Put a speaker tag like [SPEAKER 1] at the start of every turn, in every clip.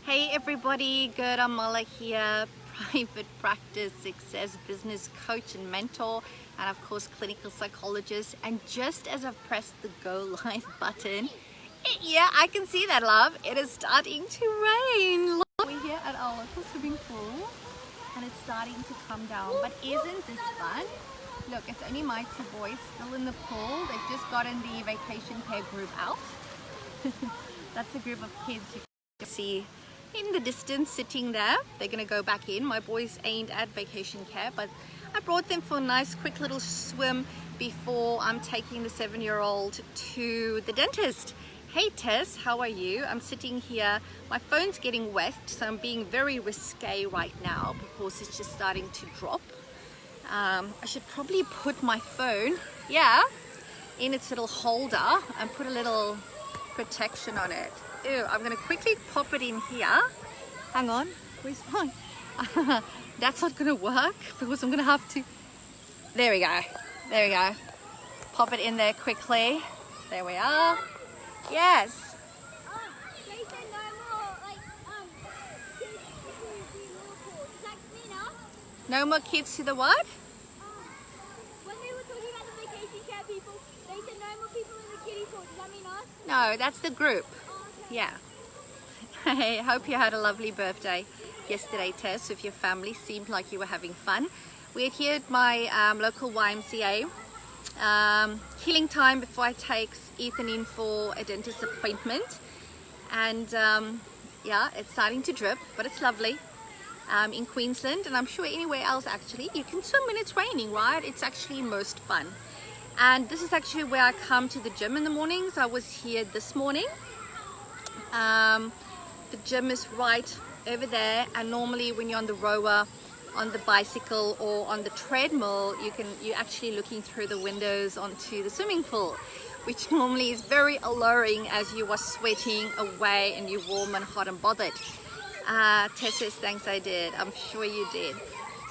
[SPEAKER 1] Hey everybody, Gerda Muller here, private practice success business coach and mentor, and of course clinical psychologist. And just as I've pressed the go live button, yeah, I can see that, love, it is starting to rain. Look, we're here at our local swimming pool and it's starting to come down, but isn't this fun? Look, it's only my two boys still in the pool. They've just gotten the vacation care group out. That's a group of kids you can see in the distance sitting there. They're gonna go back in. My boys ain't at vacation care, but I brought them for a nice quick little swim before I'm taking the 7-year-old to the dentist. Hey Tess, how are you? I'm sitting here, my phone's getting wet, so I'm being very risque right now because it's just starting to drop. I should probably put my phone, in its little holder and put a little protection on it. Ew, I'm gonna quickly pop it in here. Hang on, where's mine? That's not gonna work because I'm gonna have to, there we go. Pop it in there quickly. There we are. Yes.
[SPEAKER 2] They said no more, kids to the Liverpool. Does that mean us?
[SPEAKER 1] No more kids to the what?
[SPEAKER 2] When we were talking about the vacation care people, they said no more people in the kiddie pool. Does that mean us?
[SPEAKER 1] No, that's the group.
[SPEAKER 2] Okay.
[SPEAKER 1] Yeah. Hey, hope you had a lovely birthday yesterday, Tess, with your family. Seemed like you were having fun. We're here at my local YMCA. Killing time before I take Ethan in for a dentist appointment. And yeah, it's starting to drip, but it's lovely. In Queensland, and I'm sure anywhere else actually, you can swim when it's raining, right? It's actually most fun. And this is actually where I come to the gym in the mornings. I was here this morning. The gym is right over there, and normally when you're on the rower, on the bicycle or on the treadmill, you're actually looking through the windows onto the swimming pool, which normally is very alluring as you are sweating away and you're warm and hot and bothered. Tess says, thanks, I did. I'm sure you did.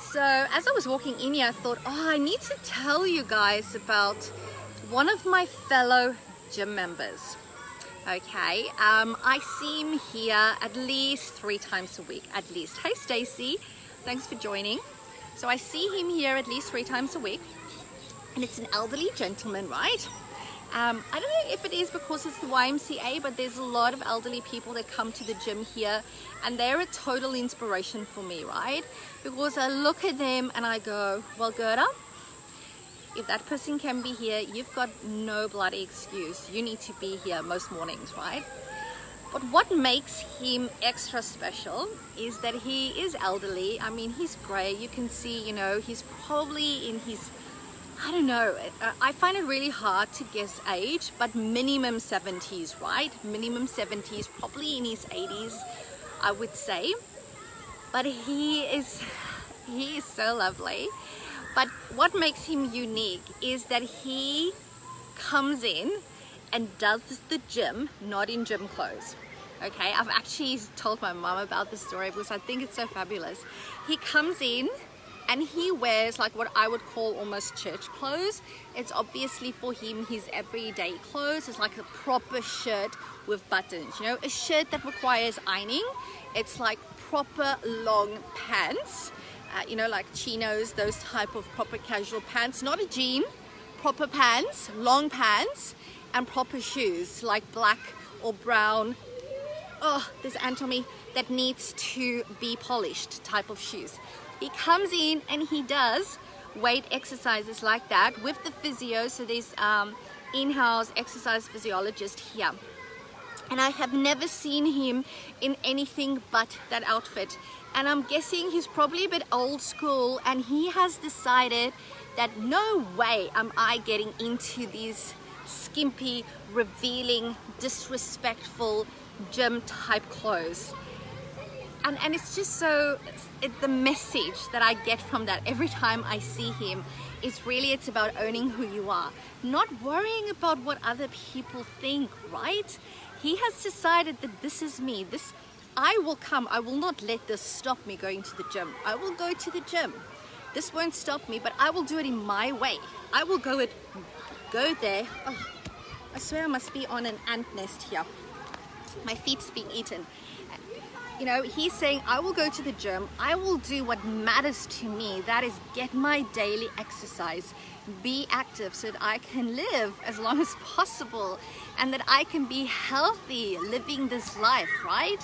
[SPEAKER 1] So as I was walking in here, I thought, I need to tell you guys about one of my fellow gym members. Okay, I see him here at least 3 times a week, at least. Hey Stacy, thanks for joining. So I see him here at least 3 times a week, and it's an elderly gentleman, right? I don't know if it is because it's the YMCA, but there's a lot of elderly people that come to the gym here, and they're a total inspiration for me, right? Because I look at them and I go, well, Gerda, if that person can be here, you've got no bloody excuse. You need to be here most mornings, right? But what makes him extra special is that he is elderly. I mean, he's grey. You can see, he's probably in his, I don't know, I find it really hard to guess age, but minimum 70s, right? Minimum 70s, probably in his 80s, I would say. But he is so lovely. But what makes him unique is that he comes in and does the gym, not in gym clothes. Okay, I've actually told my mom about this story because I think it's so fabulous. He comes in and he wears like what I would call almost church clothes. It's obviously for him his everyday clothes. It's like a proper shirt with buttons, a shirt that requires ironing. It's like proper long pants, like chinos, those type of proper casual pants, not a jean, proper pants, long pants, and proper shoes like black or brown. Oh, there's Antomy that needs to be polished type of shoes. He comes in and he does weight exercises like that with the physio. So there's in-house exercise physiologist here. And I have never seen him in anything but that outfit. And I'm guessing he's probably a bit old school, and he has decided that no way am I getting into these skimpy, revealing, disrespectful gym type clothes. And it's just so, the message that I get from that every time I see him is really, it's about owning who you are, not worrying about what other people think, right? He has decided that this is me. I will come. I will not let this stop me going to the gym. I will go to the gym. This won't stop me, but I will do it in my way. I will go there. Oh, I swear I must be on an ant nest here. My feet's being eaten. You know, he's saying, I will go to the gym, I will do what matters to me, that is get my daily exercise, be active so that I can live as long as possible and that I can be healthy living this life, right?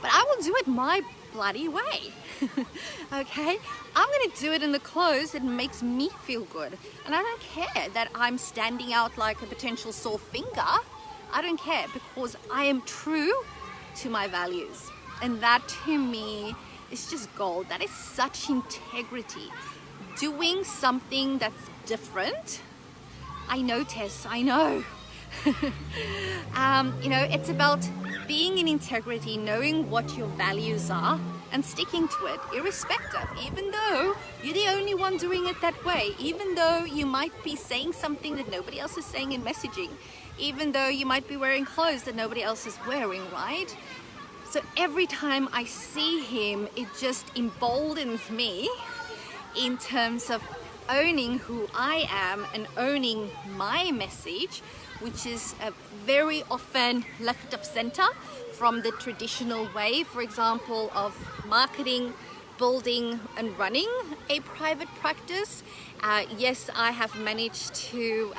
[SPEAKER 1] But I will do it my bloody way. Okay? I'm gonna do it in the clothes that makes me feel good. And I don't care that I'm standing out like a potential sore finger. I don't care, because I am true to my values. And that to me is just gold. That is such integrity. Doing something that's different. I know, Tess, I know. You know, it's about being in integrity, knowing what your values are and sticking to it, irrespective, even though you're the only one doing it that way, even though you might be saying something that nobody else is saying in messaging, even though you might be wearing clothes that nobody else is wearing, right? So every time I see him, it just emboldens me in terms of owning who I am and owning my message, which is very often left of center from the traditional way, for example, of marketing, building and running a private practice. Yes, I have managed to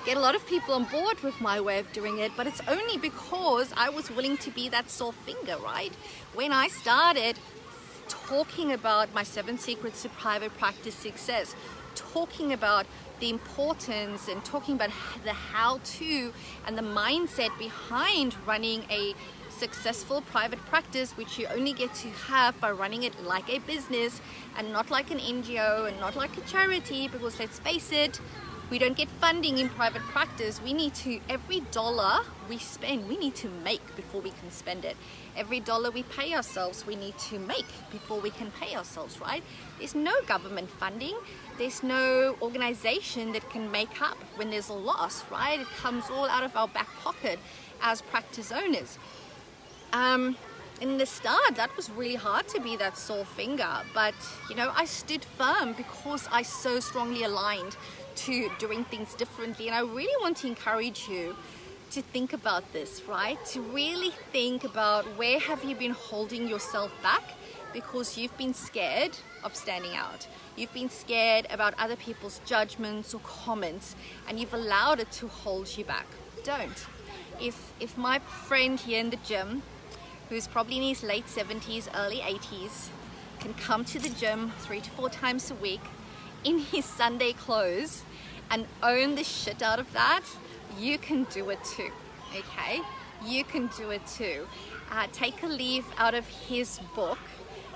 [SPEAKER 1] get a lot of people on board with my way of doing it, but it's only because I was willing to be that sore finger, right? When I started talking about my 7 secrets to private practice success, talking about the importance and talking about the how-to and the mindset behind running a successful private practice, which you only get to have by running it like a business and not like an NGO and not like a charity, because let's face it, we don't get funding in private practice. We need to, every dollar we spend, we need to make before we can spend it. Every dollar we pay ourselves, we need to make before we can pay ourselves, right? There's no government funding. There's no organization that can make up when there's a loss, right? It comes all out of our back pocket as practice owners. In the start, that was really hard to be that sore finger, but you know, I stood firm because I so strongly aligned to doing things differently. And I really want to encourage you to think about this, right? To really think about where have you been holding yourself back because you've been scared of standing out. You've been scared about other people's judgments or comments, and you've allowed it to hold you back. Don't. If my friend here in the gym, who's probably in his late 70s, early 80s, can come to the gym 3 to 4 times a week in his Sunday clothes and own the shit out of that, you can do it too, okay? You can do it too. Take a leaf out of his book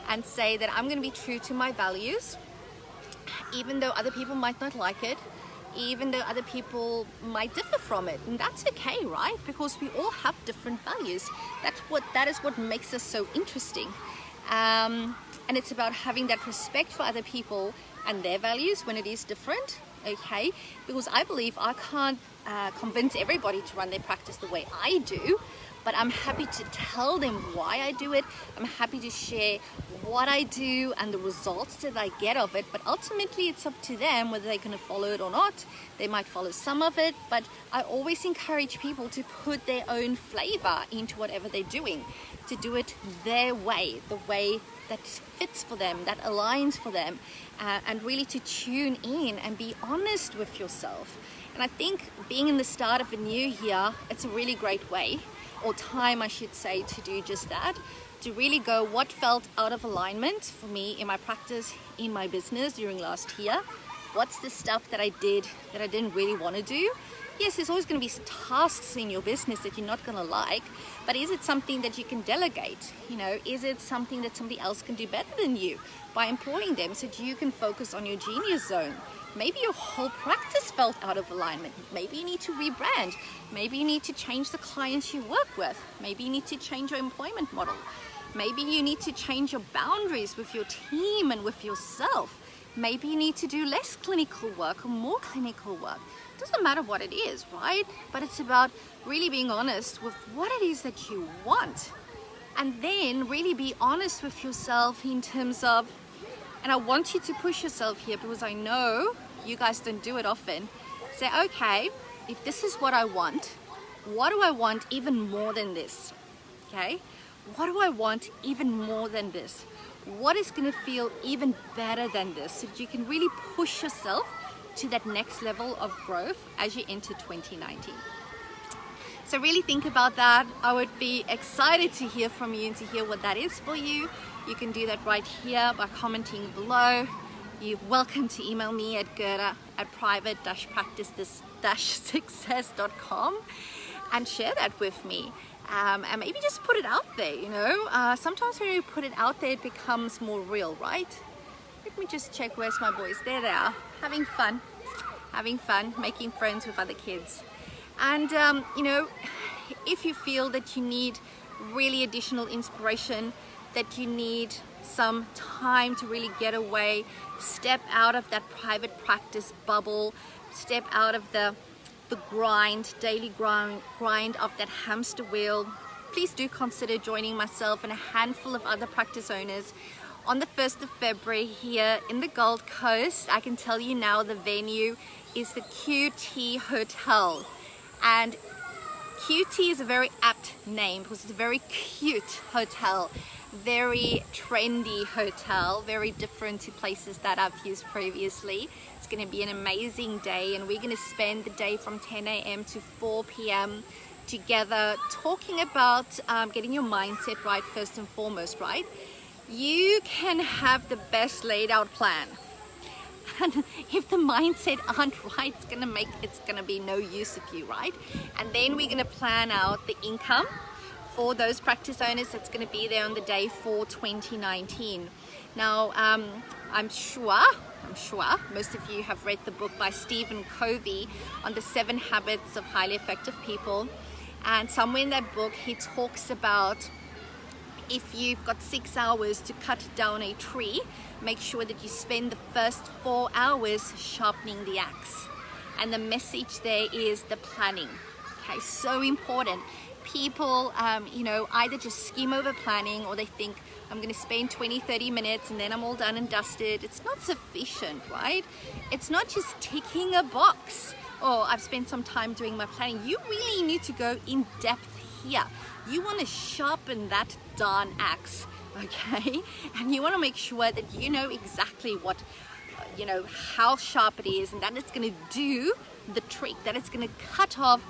[SPEAKER 1] and say that I'm going to be true to my values, even though other people might not like it, even though other people might differ from it, and that's okay, right? Because we all have different values. That is what makes us so interesting, and it's about having that respect for other people and their values when it is different, okay? Because I believe I can't convince everybody to run their practice the way I do, but I'm happy to tell them why I do it. I'm happy to share what I do and the results that I get of it, but ultimately it's up to them whether they're going to follow it or not. They might follow some of it, but I always encourage people to put their own flavor into whatever they're doing, to do it their way, the way that fits for them, that aligns for them, and really to tune in and be honest with yourself. And I think being in the start of a new year, it's a really great way, or time I should say, to do just that, to really go what felt out of alignment for me in my practice, in my business during last year. What's the stuff that I did that I didn't really want to do? Yes, there's always going to be tasks in your business that you're not going to like, but is it something that you can delegate? You know, is it something that somebody else can do better than you by employing them so that you can focus on your genius zone? Maybe your whole practice felt out of alignment. Maybe you need to rebrand. Maybe you need to change the clients you work with. Maybe you need to change your employment model. Maybe you need to change your boundaries with your team and with yourself. Maybe you need to do less clinical work or more clinical work. It doesn't matter what it is, right? But it's about really being honest with what it is that you want. And then really be honest with yourself in terms of, and I want you to push yourself here because I know you guys don't do it often. Say, okay, if this is what I want, what do I want even more than this? Okay, what do I want even more than this? What is going to feel even better than this, so that you can really push yourself to that next level of growth as you enter 2019. So really think about that. I would be excited to hear from you and to hear what that is for you. You can do that right here by commenting below. You're welcome to email me at gerda@private-practice-success.com and share that with me. And maybe just put it out there, you know. Sometimes when you put it out there, it becomes more real, right? Let me just check, where's my boys? There they are, having fun, making friends with other kids. And, you know, if you feel that you need really additional inspiration, that you need some time to really get away, step out of that private practice bubble, step out of the daily grind of that hamster wheel, please do consider joining myself and a handful of other practice owners on the 1st of February here in the Gold Coast. I can tell you now the venue is the QT Hotel. And QT is a very apt name because it's a very cute hotel, very trendy hotel, very different to places that I've used previously. It's going to be an amazing day, and we're going to spend the day from 10 a.m. to 4 p.m. together talking about getting your mindset right first and foremost, right? You can have the best laid out plan, and if the mindset aren't right, it's gonna be no use of you, right? And then we're gonna plan out the income for those practice owners that's gonna be there on the day for 2019. Now, I'm sure most of you have read the book by Stephen Covey on the 7 habits of highly effective people, and somewhere in that book he talks about, if you've got 6 hours to cut down a tree, make sure that you spend the first 4 hours sharpening the axe. And the message there is the planning. Okay, so important. People, you know, either just skim over planning, or they think, I'm going to spend 20-30 minutes and then I'm all done and dusted. It's not sufficient, right? It's not just ticking a box. Oh, I've spent some time doing my planning. You really need to go in depth here. You want to sharpen that darn axe, okay? And you want to make sure that you know exactly what, you know, how sharp it is, and that it's going to do the trick, that it's going to cut off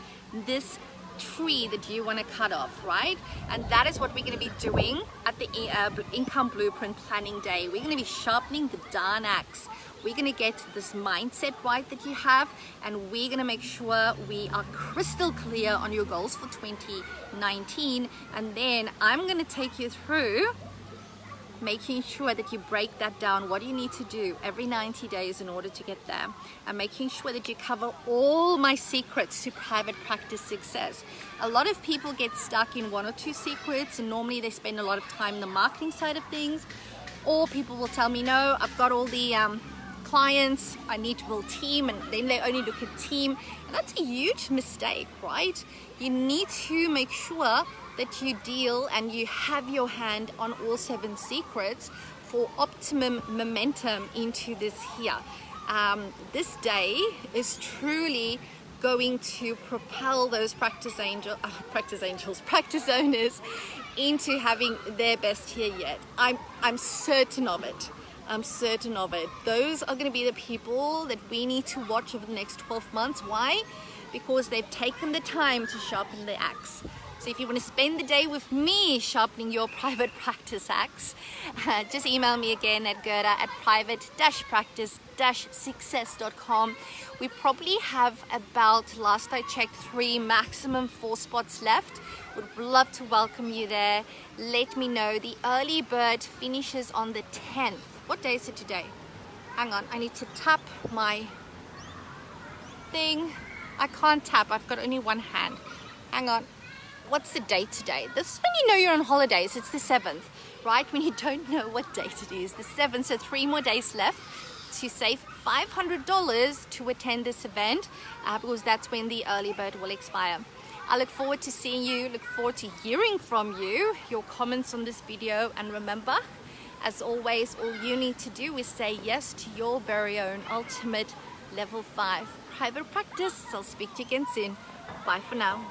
[SPEAKER 1] this tree that you want to cut off, right? And that is what we're going to be doing at the Income Blueprint Planning Day. We're going to be sharpening the darn axe. We're going to get this mindset right that you have, and we're going to make sure we are crystal clear on your goals for 2019. And then I'm going to take you through making sure that you break that down. What do you need to do every 90 days in order to get there? And making sure that you cover all my secrets to private practice success. A lot of people get stuck in 1 or 2 secrets, and normally they spend a lot of time in the marketing side of things. Or people will tell me, no, I've got all the clients, I need to build team, and then they only look at team. And that's a huge mistake, right? You need to make sure that you deal and you have your hand on all 7 secrets for optimum momentum into this here. This day is truly going to propel those practice owners into having their best year yet. I'm certain of it. I'm certain of it. Those are going to be the people that we need to watch over the next 12 months. Why? Because they've taken the time to sharpen the axe. So if you want to spend the day with me sharpening your private practice axe, just email me again at gerda@private-practice-success.com. We probably have about, last I checked, 3, maximum 4 spots left. Would love to welcome you there. Let me know. The early bird finishes on the 10th. What day is it today? Hang on, I need to tap my thing. I can't tap, I've got only one hand. Hang on. What's the date today? This is when you know you're on holidays. It's the 7th, right? When you don't know what date it is. The 7th, so 3 more days left to save $500 to attend this event, because that's when the early bird will expire. I look forward to seeing you, look forward to hearing from you, your comments on this video, and remember, as always, all you need to do is say yes to your very own ultimate level 5 private practice. I'll speak to you again soon. Bye for now.